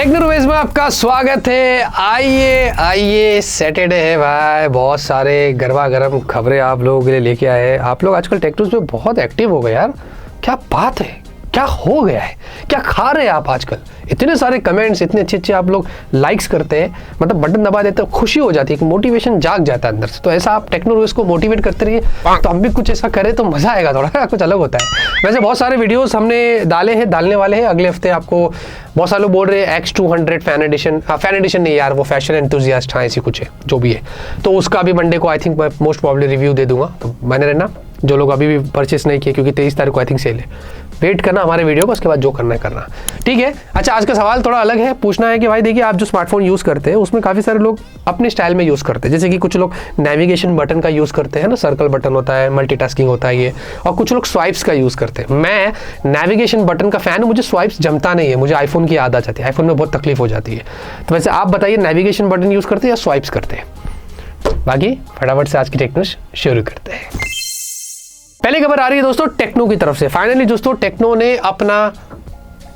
टेक्नोरवेज में आपका स्वागत है। आइए आइए, सैटरडे है भाई, बहुत सारे गरबा गर्म खबरें आप लोगों के लिए लेके आए हैं। आप लोग आजकल टेक्नोरवेज में बहुत एक्टिव हो गए यार, क्या बात है, क्या हो गया है, क्या खा रहे हैं आप आजकल? इतने सारे कमेंट्स, इतने अच्छे आप लोग लाइक्स करते हैं, मतलब बटन दबा देते हैं, खुशी हो जाती है कि मोटिवेशन जाग जाता है अंदर से। तो ऐसा आप टेक्नोरवेज को मोटिवेट करते रहिए, तो हम भी कुछ ऐसा करें तो मजा आएगा, थोड़ा कुछ अलग होता है। वैसे बहुत सारे वीडियोस हमने डालने वाले हैं अगले हफ्ते। आपको बहुत सारे लोग बोल रहे हैं X200 fan addition, fan addition नहीं यार, वो फैशन एंथुसियास्ट हाँ ऐसी कुछ है जो भी है, तो उसका भी मंडे को आई थिंक मैं मोस्ट प्रॉब्ली रिव्यू दे दूंगा। तो बने रहना, जो लोग अभी भी परचेस नहीं किए, क्योंकि 23 तारीख को आई थिंक सेल है। वेट करना हमारे वीडियो को, उसके बाद जो करना है करना, ठीक है। अच्छा, आज का सवाल थोड़ा अलग है, पूछना है कि भाई देखिए, आप जो स्मार्टफोन यूज़ करते हैं उसमें काफ़ी सारे लोग अपने स्टाइल में यूज़ करते हैं। जैसे कि कुछ लोग नेविगेशन बटन का यूज़ करते हैं ना, सर्कल बटन होता है, मल्टीटास्किंग होता है ये, और कुछ लोग स्वाइप्स का यूज़ करते हैं। मैं नेविगेशन बटन का फ़ैन हूँ, मुझे स्वाइप्स जमता नहीं है, मुझे आईफोन की याद आ जाती है, आईफोन में बहुत तकलीफ हो जाती है। तो वैसे आप बताइए, नेविगेशन बटन यूज़ करते हैं या स्वाइप्स करते हैं? बाकी फटाफट से आज की टेक्नो शुरू करते हैं। पहली खबर आ रही है दोस्तों टेक्नो की तरफ से। फाइनली दोस्तों टेक्नो ने अपना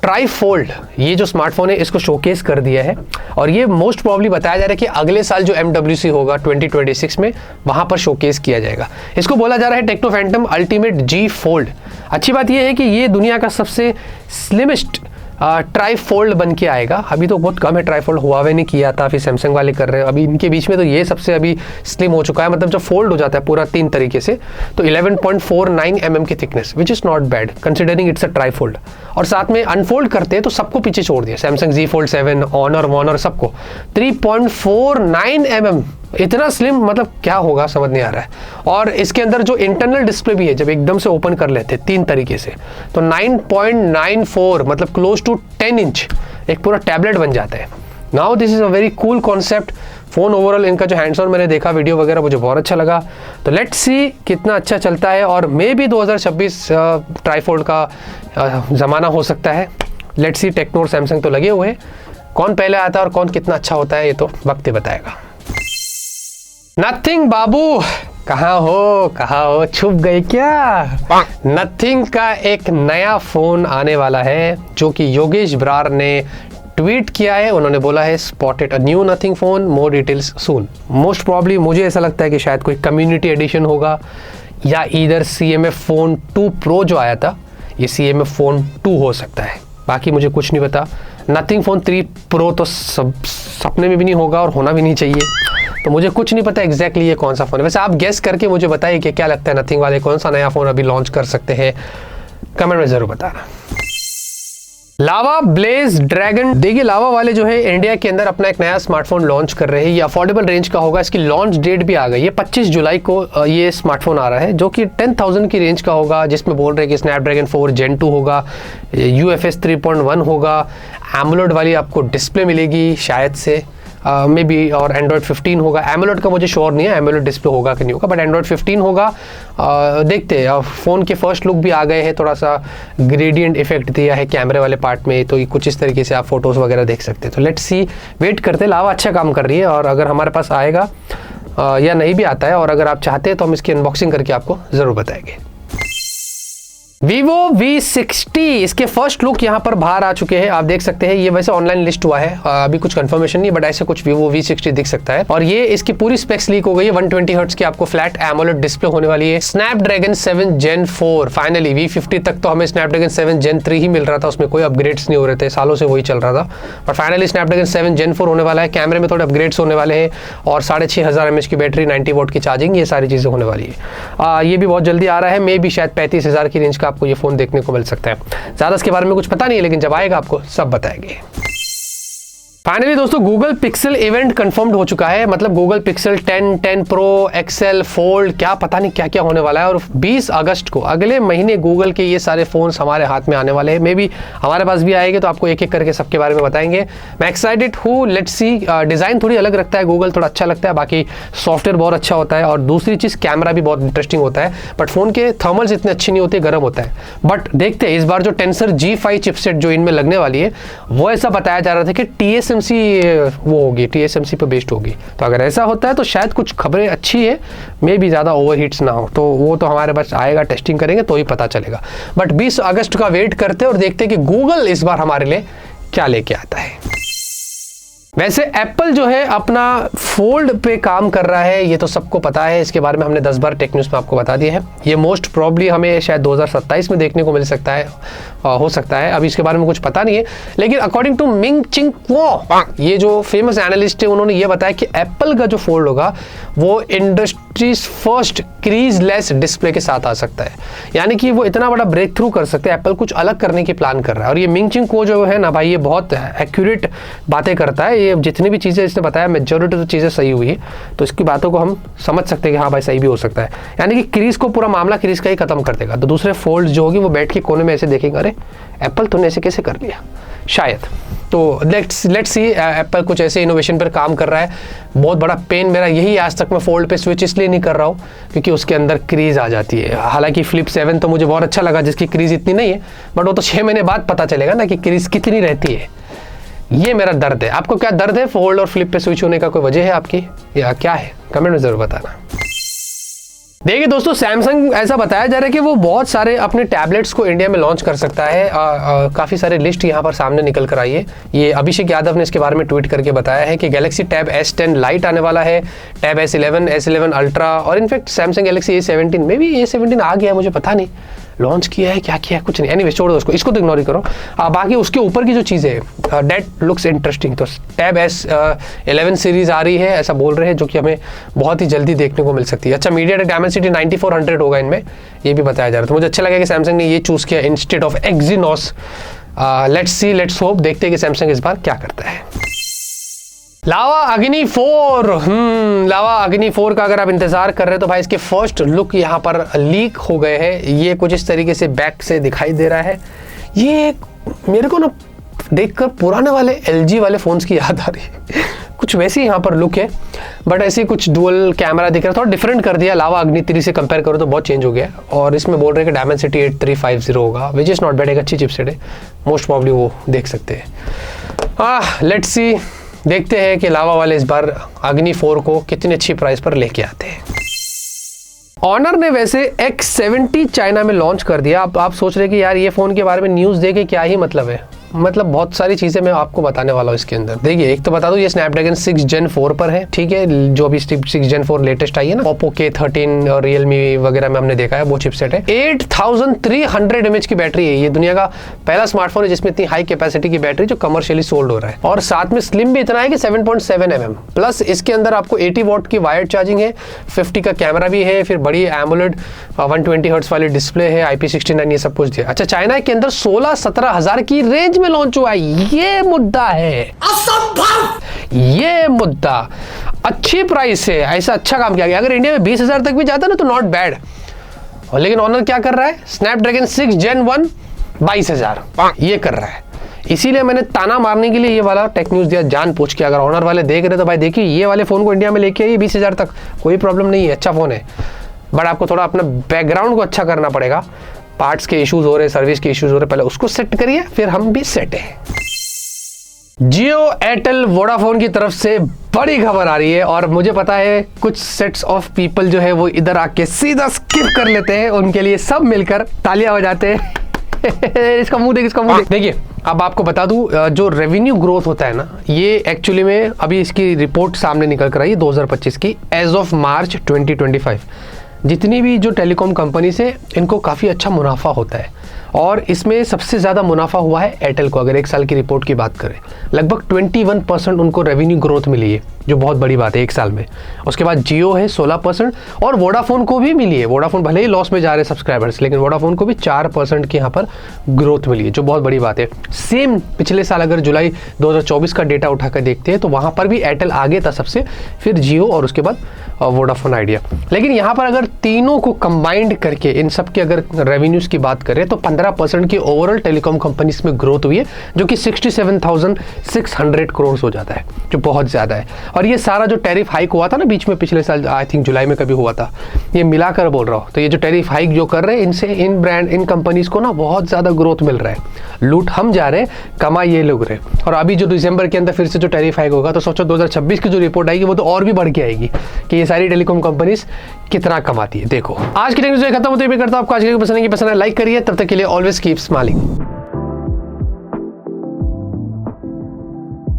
ट्राईफोल्ड, ये जो स्मार्टफोन है इसको शोकेस कर दिया है, और ये मोस्ट प्रॉब्ली बताया जा रहा है कि अगले साल जो MWC होगा 2026 में, वहां पर शोकेस किया जाएगा। इसको बोला जा रहा है techno Phantom ultimate G fold. अच्छी बात यह है कि ये दुनिया का सबसे स्लिमेस्ट ट्राईफोल्ड बन के आएगा। अभी तो बहुत कम है ट्राईफोल्ड, हुआवे ने किया था, फिर सैमसंग वाले कर रहे हैं, अभी इनके बीच में तो ये सबसे अभी स्लिम हो चुका है। मतलब जब फोल्ड हो जाता है पूरा 3 तरीके से, तो 11.49 mm की thickness, which is not bad considering it's a trifold. और साथ में अनफोल्ड करते हैं तो सबको पीछे छोड़ दिया, सैमसंग Z Fold 7, ऑनर सबको 3.49 mm, इतना स्लिम, मतलब क्या होगा समझ नहीं आ रहा है। और इसके अंदर जो इंटरनल डिस्प्ले भी है, जब एकदम से ओपन कर लेते हैं 3 तरीके से, तो 9.94 मतलब क्लोज टू 10 इंच एक पूरा टैबलेट बन जाता है। Now this is a very cool concept. Phone overall इनका जो हैंड्स ऑन मैंने देखा वीडियो वगैरह, मुझे बहुत अच्छा लगा। तो लेट्स सी कितना अच्छा चलता है, और मे भी 2026 ट्राईफोल्ड का ज़माना हो सकता है। लेट्स सी, टेक्नो और सैमसंग तो लगे हुए हैं, कौन पहले आता है और कौन कितना अच्छा होता है ये तो वक्त ही बताएगा। नथिंग बाबू, कहाँ हो, छुप गए क्या? नथिंग का एक नया फोन आने वाला है, जो कि योगेश ब्रार ने ट्वीट किया है। उन्होंने बोला है spotted a knew nothing phone, more details soon. Most probably मुझे ऐसा लगता है कि शायद कोई कम्युनिटी एडिशन होगा, या इधर CMF फोन 2 Pro जो आया था, ये CMF फोन 2 हो सकता है, बाकी मुझे कुछ नहीं पता। नथिंग फोन 3 Pro तो सपने में भी नहीं होगा और होना भी नहीं चाहिए, तो मुझे कुछ नहीं पता एग्जैक्टली ये कौन सा फोन है। वैसे आप गेस करके मुझे बताइए कि क्या लगता है नथिंग वाले कौन सा नया फोन अभी लॉन्च कर सकते हैं, कमेंट में जरूर बताना। लावा ब्लेज ड्रैगन, देखिए लावा वाले जो है इंडिया के अंदर अपना एक नया स्मार्टफोन लॉन्च कर रहे हैं। ये अफोर्डेबल रेंज का होगा, इसकी लॉन्च डेट भी आ गई है, 25 जुलाई को ये स्मार्टफोन आ रहा है, जो कि 10,000 की रेंज का होगा, जिसमें बोल रहे हैं कि स्नैपड्रैगन 4 Gen 2 होगा, UFS 3.1 होगा, एमोलेड वाली आपको डिस्प्ले मिलेगी शायद से, मे बी, और एंड्रॉयड 15 होगा। एमोलेड का मुझे श्योर नहीं है, एमोलेड डिस्प्ले होगा कि नहीं होगा, बट एंड्रॉयड 15 होगा। देखते हैं। फ़ोन के फर्स्ट लुक भी आ गए हैं, थोड़ा सा ग्रेडियंट इफेक्ट दिया है कैमरे वाले पार्ट में, तो कुछ इस तरीके से आप फोटोज़ वगैरह देख सकते हैं। तो लेट्स सी, वेट करते हैं। लावा अच्छा काम कर रही है, और अगर हमारे पास आएगा या नहीं भी आता है, और अगर आप चाहते हैं तो हम इसकी अनबॉक्सिंग करके आपको ज़रूर बताएंगे। Vivo V60, इसके फर्स्ट लुक यहाँ पर बाहर आ चुके हैं, आप देख सकते हैं। ये वैसे ऑनलाइन लिस्ट हुआ है, अभी कुछ कंफर्मेशन नहीं, बट ऐसे कुछ Vivo V60 दिख सकता है। और ये इसकी पूरी स्पेक्स लीक हो गई है। 120 हर्ट्ज की आपको फ्लैट एमोलेड डिस्प्ले होने वाली है। स्नैपड्रैगन 7 Gen 4, फाइनली V50 तक तो हमें स्नैपड्रैगन 7 Gen 3 ही मिल रहा था, उसमें कोई अपग्रेड्स नहीं हो रहे थे, सालों से वही चल रहा था, बट फाइनली स्नैपड्रैगन 7 Gen 4 होने वाला है। कैमरे में थोड़े अपग्रेड्स होने वाले हैं, और 6500 mAh की बैटरी, 90 वोट की चार्जिंग, ये सारी चीज़ें होने वाली है। ये भी बहुत जल्दी आ रहा है, मे भी शायद 35,000 की रेंज का आपको ये फ़ोन देखने को मिल सकता है। ज्यादा इसके बारे में कुछ पता नहीं है, लेकिन जब आएगा आपको सब बताएंगे। फाइनली दोस्तों, गूगल पिक्सल इवेंट कंफर्म्ड हो चुका है, मतलब Google pixel 10, 10 Pro, XL, fold, क्या पता नहीं क्या क्या होने वाला है। और 20 अगस्त को, अगले महीने, गूगल के ये सारे फोन्स हमारे हाथ में आने वाले हैं। मे बी हमारे पास भी आएंगे, तो आपको एक एक करके सबके बारे में बताएंगे। मैं एक्साइटेड हूँ, लेट्स सी। डिज़ाइन थोड़ी अलग रखता है गूगल, थोड़ा अच्छा लगता है, बाकी सॉफ्टवेयर बहुत अच्छा होता है, और दूसरी चीज़ कैमरा भी बहुत इंटरेस्टिंग होता है, बट फ़ोन के थर्मल्स इतने अच्छे नहीं होते, गर्म होता है। बट देखते हैं इस बार जो टेंसर G5 चिपसेट जो इनमें लगने वाली है, वो ऐसा बताया जा रहा था कि TSMC वो होगी, TSMC पे बेस्ड होगी। तो अगर ऐसा होता है तो शायद कुछ खबरें अच्छी है, मे भी ज़्यादा ओवरहीट्स ना हो, तो वो तो हमारे पास आएगा, टेस्टिंग करेंगे तो ही पता चलेगा। बट 20 अगस्त का वेट करते हैं और देखते हैं कि गूगल इस बार हमारे लिए क्या लेके आता है। वैसे एप्पल जो है अपना फोल्ड पे काम कर रहा है, ये तो सबको पता है, इसके बारे में हमने 10 बार टेक न्यूज़ में आपको बता दिया है। ये मोस्ट प्रॉब्ली हमें शायद 2027 में देखने को मिल सकता है, हो सकता है, अभी इसके बारे में कुछ पता नहीं है। लेकिन according to Ming Ching quo, ये जो फेमस एनालिस्ट है, उन्होंने ये बताया कि एप्पल का जो फोल्ड होगा वो इंडस्ट्रीज फर्स्ट क्रीजलेस डिस्प्ले के साथ आ सकता है। यानी कि वो इतना बड़ा ब्रेक थ्रू कर सकते हैं, एप्पल कुछ अलग करने की प्लान कर रहा है। और ये मिंग चिंग कुओ जो है ना भाई, ये बहुत एक्यूरेट बातें करता है। ये जितनी भी चीज़ें इसने बताया, मेजॉरिटी तो चीज़ें सही हुई है, तो इसकी बातों को हम समझ सकते हैं कि हाँ भाई सही भी हो सकता है। यानी कि क्रीज को, पूरा मामला क्रीज का ही खत्म कर देगा। तो दूसरे फोल्ड जो होगी वो बैठ के कोने में ऐसे देखेंगे, अरे एप्पल तूने ऐसे कैसे कर लिया, शायद। तो लेट्स सी, एप्पल कुछ ऐसे इनोवेशन पर काम कर रहा है। बहुत बड़ा पेन मेरा यही, आज तक मैं फोल्ड पे स्विच इसलिए नहीं कर रहा हूँ क्योंकि उसके अंदर क्रीज आ जाती है। हालांकि फ्लिप 7 तो मुझे बहुत अच्छा लगा, जिसकी क्रीज इतनी नहीं है, बट वो तो 6 महीने बाद पता चलेगा ना कि क्रीज कितनी रहती है। ये मेरा दर्द है। आपको क्या दर्द है फोल्ड और फ्लिप पे स्विच होने का? कोई वजह है आपकी या क्या है? कमेंट में जरूर बताना। देखिए दोस्तों, सैमसंग ऐसा बताया जा रहा है कि वो बहुत सारे अपने टैबलेट्स को इंडिया में लॉन्च कर सकता है। काफ़ी सारे लिस्ट यहाँ पर सामने निकल कर आई है। ये अभिषेक यादव ने इसके बारे में ट्वीट करके बताया है कि गैलेक्सी टैब S10 लाइट आने वाला है, टैब S11, S11 अल्ट्रा, और इनफैक्ट सैमसंग गैलेक्सी A17 में भी A17 आ गया, मुझे पता नहीं लॉन्च किया है क्या किया है, कुछ नहीं। एनीवे छोड़ो उसको, इसको तो इग्नोर ही करो। बाकी उसके ऊपर की जो चीज़ें है, डेट लुक्स इंटरेस्टिंग। तो टैब S11 सीरीज आ रही है ऐसा बोल रहे हैं, जो कि हमें बहुत ही जल्दी देखने को मिल सकती है। अच्छा, मीडियाटेक डायमेंसिटी 9400 होगा इनमें, ये भी बताया जा रहा है। तो मुझे अच्छा लगा कि सैमसंग ने ये चूज़ किया instead of Exynos. Let's see, let's hope, देखते हैं कि सैमसंग इस बार क्या करता है। लावा अग्नि 4, लावा अग्नि 4 का अगर आप इंतजार कर रहे हैं तो भाई इसके फर्स्ट लुक यहाँ पर लीक हो गए हैं। ये कुछ इस तरीके से बैक से दिखाई दे रहा है। ये मेरे को ना देखकर पुराने वाले LG वाले फोन्स की याद आ रही है। कुछ वैसी यहाँ पर लुक है, बट ऐसे कुछ डुअल कैमरा दिख रहा है, थोड़ा डिफरेंट कर दिया। लावा अग्नि 3 से कंपेयर करो तो बहुत चेंज हो गया। और इसमें बोल रहे हैं कि डायमेंसिटी 8350 होगा, विच इज़ नॉट बैड, एक अच्छी चिपसेट है। मोस्ट प्रॉब्ली वो देख सकते हैं। लेट्स सी, देखते हैं कि लावा वाले इस बार अग्नि 4 को कितनी अच्छी प्राइस पर लेके आते हैं। ऑनर ने वैसे X70 चाइना में लॉन्च कर दिया। अब आप सोच रहे हैं कि यार ये फ़ोन के बारे में न्यूज़ दे के क्या ही मतलब है। मतलब बहुत सारी चीज़ें मैं आपको बताने वाला हूँ इसके अंदर। देखिए, एक तो बता दूँ, ये स्नैपड्रैगन 6 Gen 4 पर है, ठीक है, जो अभी 6 Gen 4 लेटेस्ट आई है ना, ओप्पो K13 और रियलमी वगैरह में हमने देखा है, वो चिपसेट है। 8300 mAh की बैटरी है। ये दुनिया का पहला स्मार्टफोन है जिसमें इतनी हाई कैपेसिटी की बैटरी जो कमर्शियली सोल्ड हो रहा है। और साथ में स्लिम भी इतना है कि 7.7 mm, प्लस इसके अंदर आपको 80 वॉट की वायर्ड चार्जिंग है, 50 का कैमरा भी है, फिर बड़ी एमोलेड 120 हर्ट्ज वाली डिस्प्ले है, IP69, ये सब कुछ दिया। अच्छा, चाइना के अंदर 16-17 हज़ार की रेंज में लॉन्च हुआ है। ये मुद्दा है, असंभव। ये मुद्दा, अच्छी प्राइस है, ऐसा अच्छा काम किया गया। अगर इंडिया में 20,000 तक भी जाता ना तो नॉट बैड। लेकिन ऑनर क्या कर रहा है? स्नैपड्रैगन 6 Gen 1 22,000 ये कर रहा है। इसीलिए मैंने ताना मारने के लिए ये वाला टेक न्यूज़ दिया जान पूछ के। अगर ऑनर वाले देख रहे तो भाई देखिए, ये वाले फ़ोन को इंडिया में लेके आइए 20,000 तक, कोई प्रॉब्लम नहीं है, अच्छा फ़ोन है। बट आपको थोड़ा अपना बैकग्राउंड को अच्छा करना पड़ेगा। पार्ट्स के इश्यूज हो रहे, सर्विस के इश्यूज हो रहे, पहले उसको सेट करिए, फिर हम भी सेट हैं। जियो, एयरटेल, वोडाफोन की तरफ से बड़ी खबर आ रही है, और मुझे पता है कुछ सेट्स ऑफ पीपल जो है वो इधर आके सीधा स्किप कर लेते हैं। उनके लिए सब मिलकर तालियां बजाते हैं। इसका मुंह देख, इसका मुंह देख। देखिए, अब आपको बता दूं, जो रेवेन्यू ग्रोथ होता है ना, ये एक्चुअली में अभी इसकी रिपोर्ट सामने निकल कर आई है 2025 की, एज ऑफ मार्च 2025। जितनी भी जो टेलीकॉम कंपनी से, इनको काफ़ी अच्छा मुनाफा होता है, और इसमें सबसे ज़्यादा मुनाफा हुआ है एयरटेल को। अगर एक साल की रिपोर्ट की बात करें, लगभग 21% उनको रेवेन्यू ग्रोथ मिली है, जो बहुत बड़ी बात है एक साल में। उसके बाद जियो है 16%, और वोडाफोन को भी मिली है। वोडाफोन भले ही लॉस में जा रहे सब्सक्राइबर्स, लेकिन वोडाफोन को भी 4% की यहाँ पर ग्रोथ मिली है, जो बहुत बड़ी बात है। सेम पिछले साल अगर जुलाई 2024 का डेटा उठाकर देखते हैं तो वहाँ पर भी एयरटेल आगे था सबसे, फिर जियो, और उसके बाद वोडाफोन आइडिया। लेकिन यहाँ पर अगर तीनों को कंबाइंड करके इन सब की अगर रेवेन्यूज़ की बात करें तो 15% की ओवरऑल टेलीकॉम कंपनीज में ग्रोथ हुई है, जो कि 67,600 करोड़ हो जाता है, जो बहुत ज़्यादा है। और ये सारा जो टैरिफ हाइक हुआ था ना बीच में, पिछले साल आई थिंक जुलाई में कभी हुआ था, ये मिलाकर बोल रहा हूँ, तो ये जो टैरिफ हाइक जो कर रहे हैं, इनसे इन ब्रांड, इन कंपनीज को ना बहुत ज़्यादा ग्रोथ मिल रहा है। लूट हम जा रहे हैं, कमा ये लोग रहे। और अभी जो दिसंबर के अंदर फिर से जो टैरिफ हाइक होगा, तो सोचो 2026 की जो रिपोर्ट आएगी वो तो और भी बढ़ के आएगी कि ये सारी टेलीकॉम कंपनीज कितना कमाती है। देखो, आज की टेक्निक खत्म होते हुए करता हूं। आपको आज की पसंद है, लाइक करिए। तब तक के लिए ऑलवेज कीप स्माइलिंग।